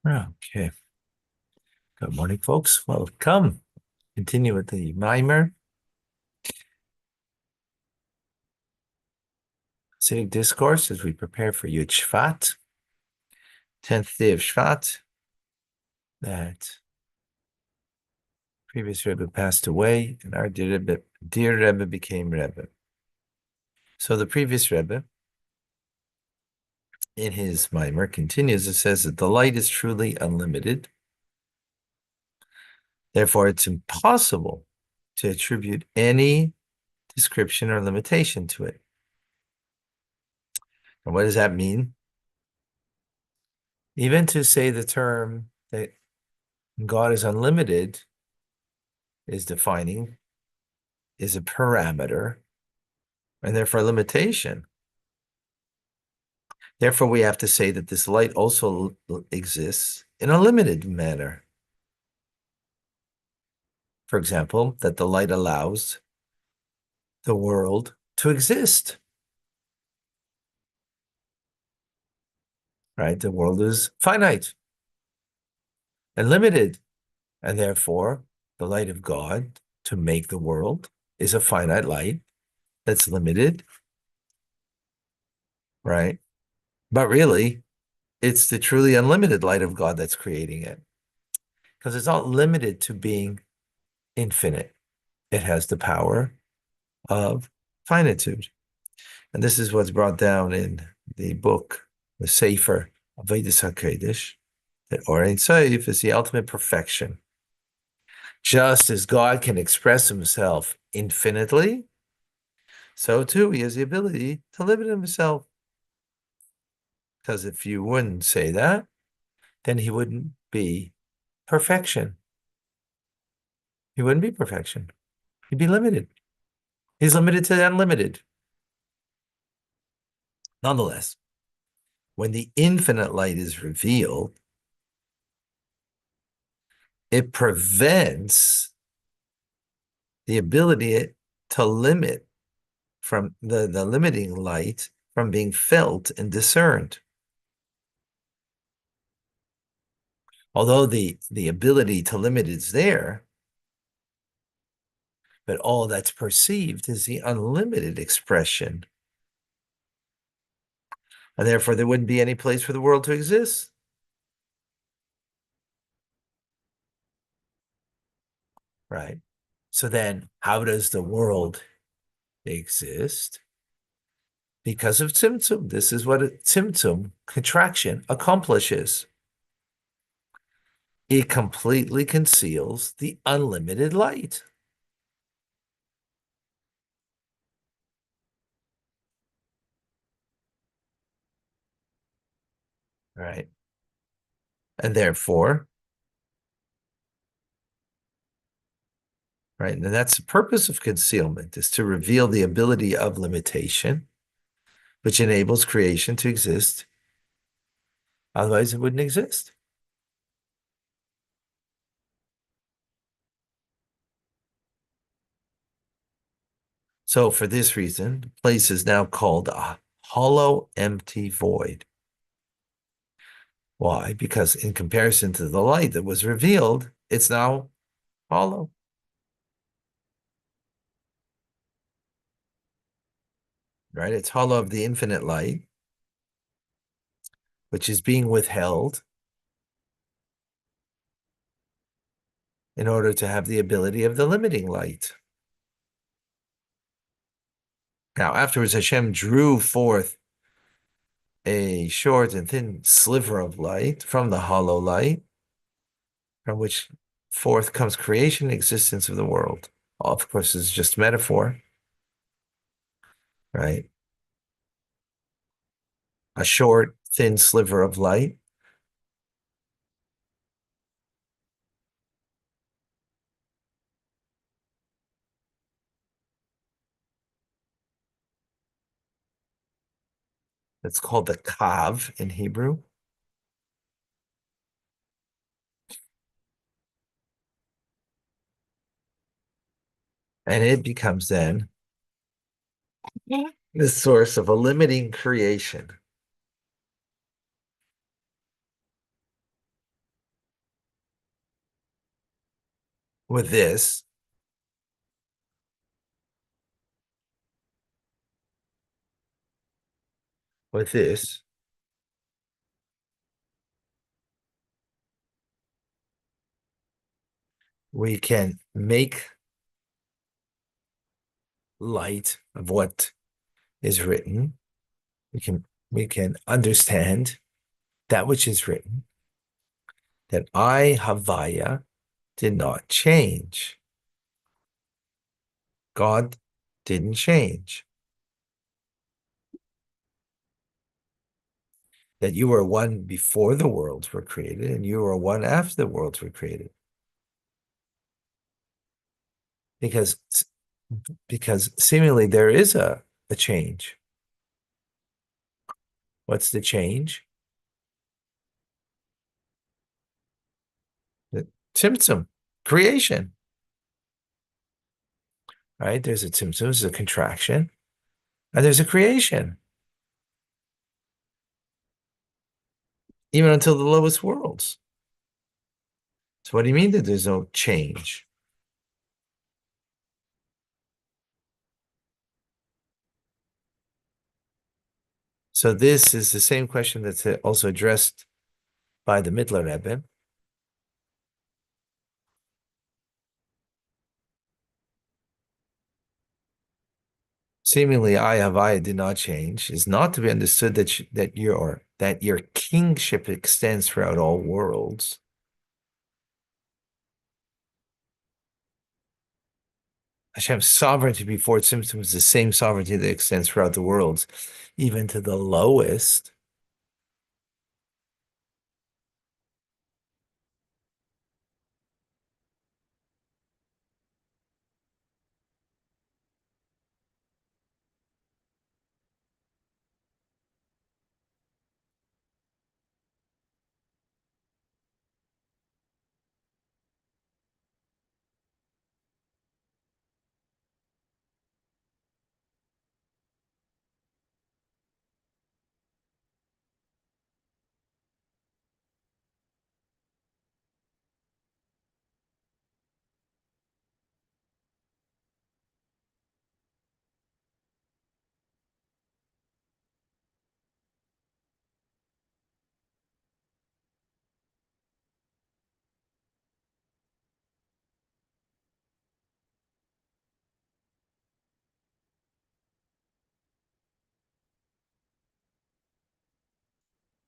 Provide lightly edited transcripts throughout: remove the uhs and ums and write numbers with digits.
Okay. Good morning, folks. Welcome. Continue with the mimer. Hasidic discourse as we prepare for Yud Shvat, 10th day of Shvat. That previous Rebbe passed away, and our dear Rebbe became Rebbe. So the previous Rebbe, in his mimer, continues. It says that the light is truly unlimited. Therefore, it's impossible to attribute any description or limitation to it. And what does that mean? Even to say the term that God is unlimited is defining, is a parameter, and therefore a limitation. Therefore, we have to say that this light also exists in a limited manner. For example, that the light allows the world to exist. Right? The world is finite and limited, and therefore the light of God to make the world is a finite light that's limited, right? But really, it's the truly unlimited light of God that's creating it, because it's not limited to being infinite. It has the power of finitude. And this is what's brought down in the book, the Sefer of Vedas HaKodesh, that Or Ein Sof is the ultimate perfection. Just as God can express himself infinitely, so too he has the ability to limit himself. Because if you wouldn't say that, then he wouldn't be perfection. He wouldn't be perfection. He'd be limited. He's limited to the unlimited. Nonetheless, when the infinite light is revealed, it prevents the ability to limit from the limiting light from being felt and discerned. Although the ability to limit is there, but all that's perceived is the unlimited expression. And therefore, there wouldn't be any place for the world to exist. Right? So then, how does the world exist? Because of Tzimtzum. This is what a Tzimtzum, contraction, accomplishes. It completely conceals the unlimited light. Right? And therefore, right, and that's the purpose of concealment, is to reveal the ability of limitation, which enables creation to exist. Otherwise, it wouldn't exist. So for this reason, the place is now called a hollow, empty void. Why? Because in comparison to the light that was revealed, it's now hollow. Right? It's hollow of the infinite light, which is being withheld in order to have the ability of the limiting light. Now, afterwards, Hashem drew forth a short and thin sliver of light from the hollow light, from which forth comes creation and existence of the world. Of course, it's just metaphor, right? A short, thin sliver of light. It's called the kav in Hebrew. And it becomes then the source of a limiting creation. With this, with this, we can make light of what is written. We can understand that which is written, that I, Havaya, did not change. God didn't change. That you were one before the worlds were created, and you were one after the worlds were created. Because seemingly there is a change. What's the change? The tzimtzum, creation. Right? There's a tzimtzum, there's a contraction, and there's a creation. Even until the lowest worlds. So what do you mean that there's no change? So this is the same question that's also addressed by the Mittler Rebbe. Seemingly, I Havaya did not change. Is not to be understood that your kingship extends throughout all worlds. Hashem's sovereignty before Tzimtzum is the same sovereignty that extends throughout the worlds, even to the lowest.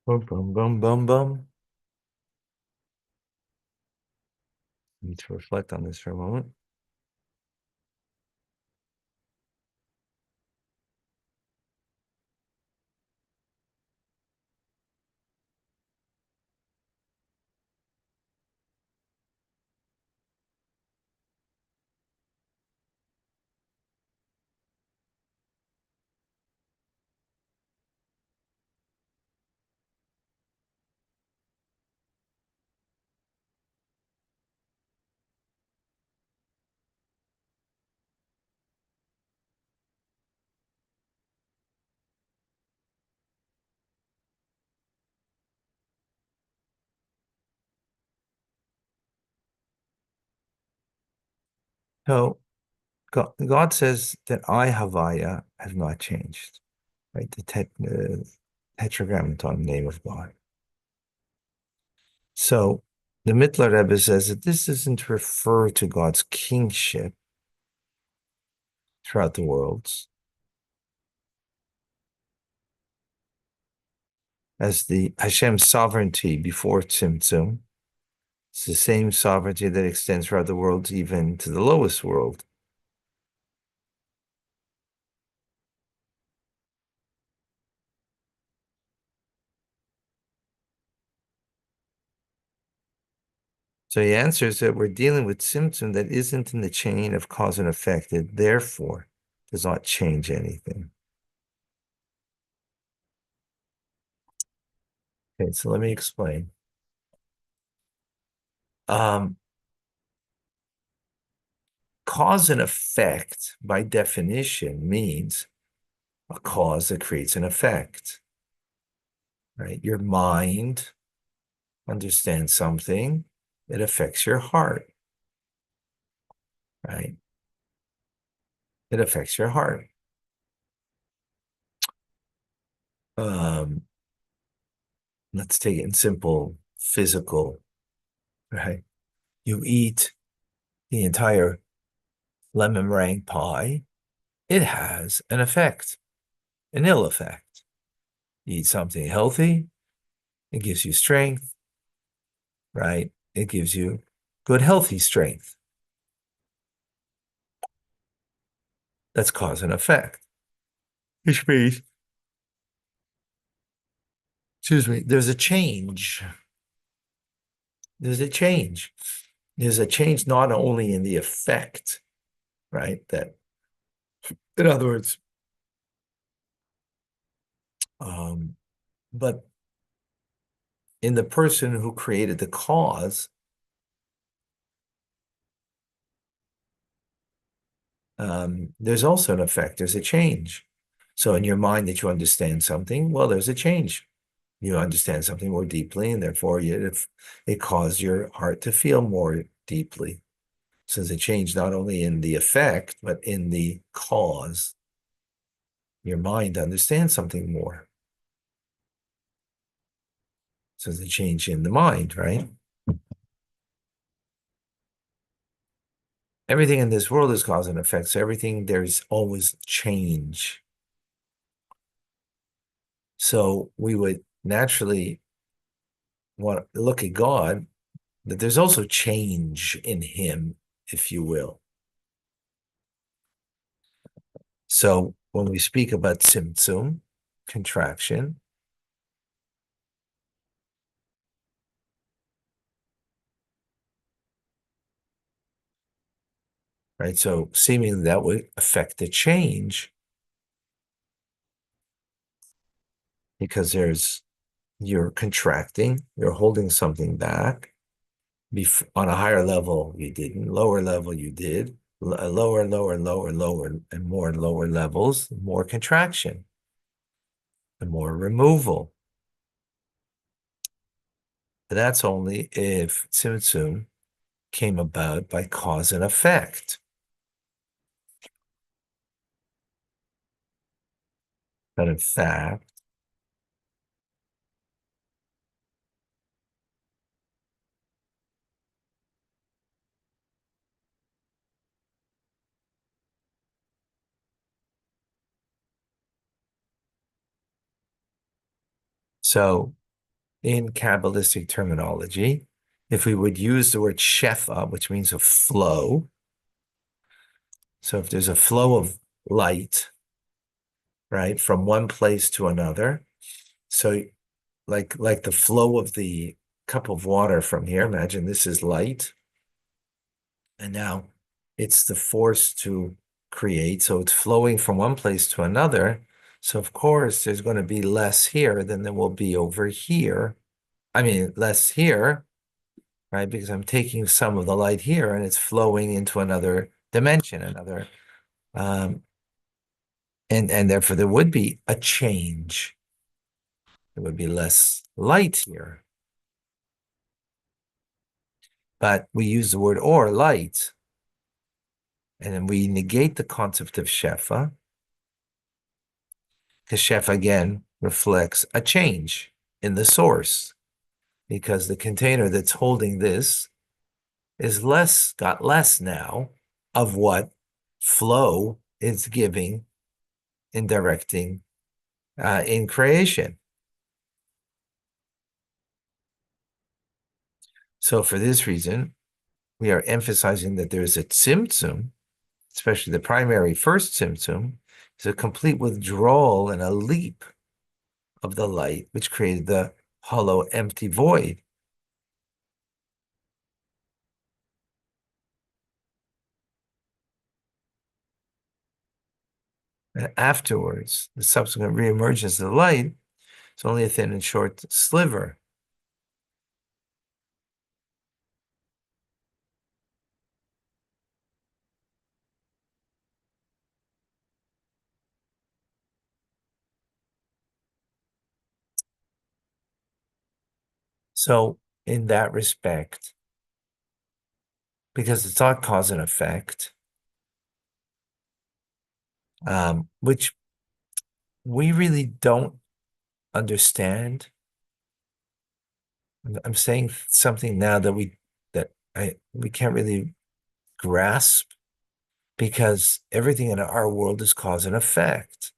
Bum, bum, bum, bum, bum. Need to reflect on this for a moment. So God says that I Havaya have not changed, right? The tetragrammaton name of God. So the Mittler Rebbe says that this doesn't refer to God's kingship throughout the worlds as the Hashem's sovereignty before Tzimtzum. It's the same sovereignty that extends throughout the worlds, even to the lowest world. So he answers that we're dealing with Tzimtzum that isn't in the chain of cause and effect. It therefore does not change anything. Okay, so let me explain. Um, Cause and effect, by definition, means a cause that creates an effect, right? Your mind understands something, it affects your heart. right? It affects your heart. Um, let's take it in simple physical, right? You eat the entire lemon meringue pie, it has an effect, an ill effect. You eat something healthy, it gives you strength, right? It gives you good, healthy strength. That's cause and effect. Which means, excuse me, there's a change. There's a change. There's a change not only in the effect, right? That, in other words, um, but in the person who created the cause, there's also an effect. There's a change. So in your mind that you understand something, well, there's a change. You understand something more deeply, and therefore it caused your heart to feel more deeply. So there's a change not only in the effect, but in the cause. Your mind understands something more. So there's a change in the mind, right? Everything in this world is cause and effect. So everything, there's always change. So we would naturally want to look at God, that there's also change in him, if you will. So when we speak about tzimtzum, contraction, right? So seemingly that would affect the change because you're contracting, you're holding something back. On a higher level, you didn't. Lower level, you did. Lower, lower, lower, lower, and more lower levels, more contraction, and more removal. But that's only if tzimtzum came about by cause and effect. But in fact, so in Kabbalistic terminology, if we would use the word shefa, which means a flow, so if there's a flow of light, right, from one place to another, so like the flow of the cup of water from here, imagine this is light, and now it's the force to create, so it's flowing from one place to another. So of course, there's going to be less here than there will be over here. I mean, less here, right? Because I'm taking some of the light here and it's flowing into another dimension, um, and therefore there would be a change. There would be less light here. But we use the word or, light, and then we negate the concept of shefa, because shefa again reflects a change in the source, because the container that's holding this is got less now of what flow is giving and directing in creation. So for this reason, we are emphasizing that there is a tzimtzum, especially the primary first tzimtzum, is a complete withdrawal and a leap of the light, which created the hollow, empty void. And afterwards, the subsequent reemergence of the light is only a thin and short sliver. So in that respect, because it's not cause and effect, which we really don't understand. I'm saying something now that we can't really grasp because everything in our world is cause and effect.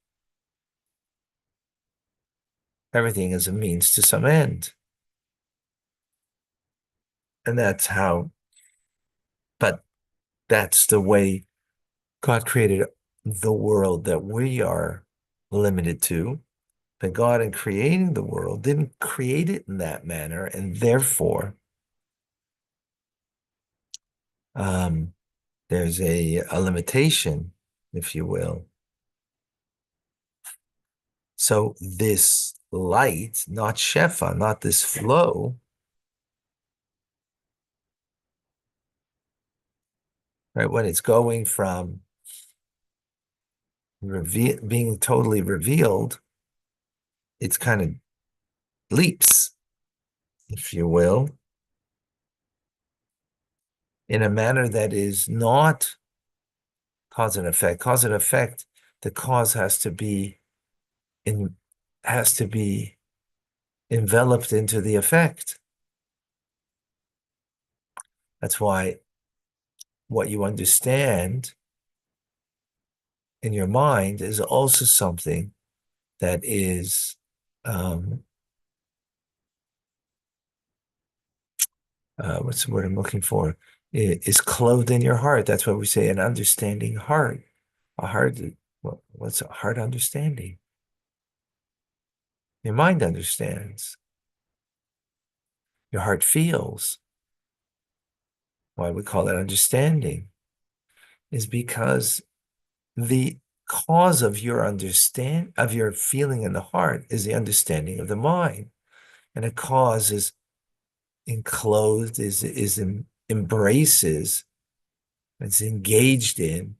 Everything is a means to some end. And but that's the way God created the world that we are limited to. But God, in creating the world, didn't create it in that manner, and therefore, um, there's a limitation, if you will. So this light, not Shefa, not this flow, right? When it's going from being totally revealed, it's kind of leaps, if you will, in a manner that is not cause and effect. Cause and effect, the cause in has to be enveloped into the effect. That's why what you understand in your mind is also something that is what's the word I'm looking for? Is clothed in your heart. That's why we say an understanding heart. A heart, what's a heart understanding? Your mind understands. Your heart feels. Why we call it understanding is because the cause of your feeling in the heart is the understanding of the mind. And a cause is enclosed, embraces, it's engaged in,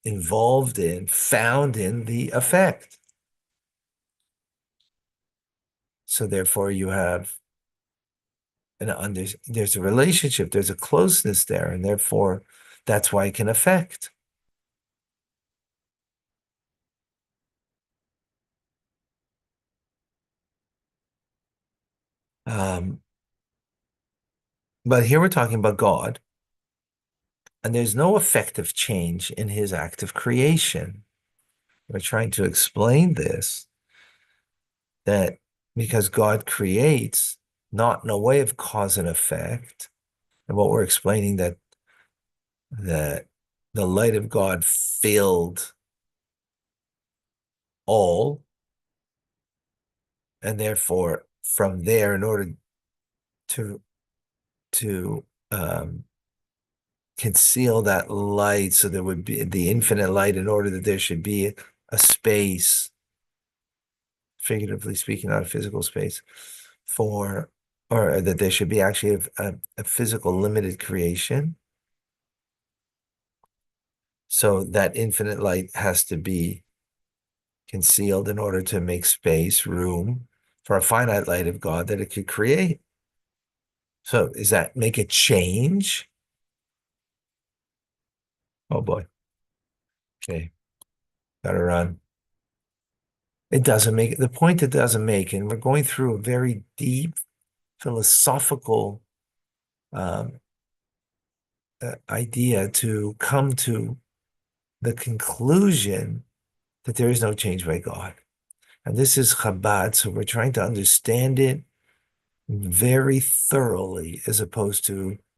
involved in, found in the effect. So therefore you have there's a relationship, there's a closeness there, and therefore that's why it can affect. Um, but here we're talking about God, and there's no effective change in his act of creation. We're trying to explain this, that because God creates not in a way of cause and effect, and what we're explaining that the light of God filled all, and therefore from there, in order to to conceal that light, so there would be the infinite light, in order that there should be a space, figuratively speaking, not a physical space, for or that there should be actually a physical limited creation. So that infinite light has to be concealed in order to make space, room for a finite light of God that it could create. So does that make a change? Oh boy. Okay. Gotta run. It doesn't make the point it doesn't make, and we're going through a very deep philosophical um, idea to come to the conclusion that there is no change by God. And this is Chabad, so we're trying to understand it very thoroughly as opposed to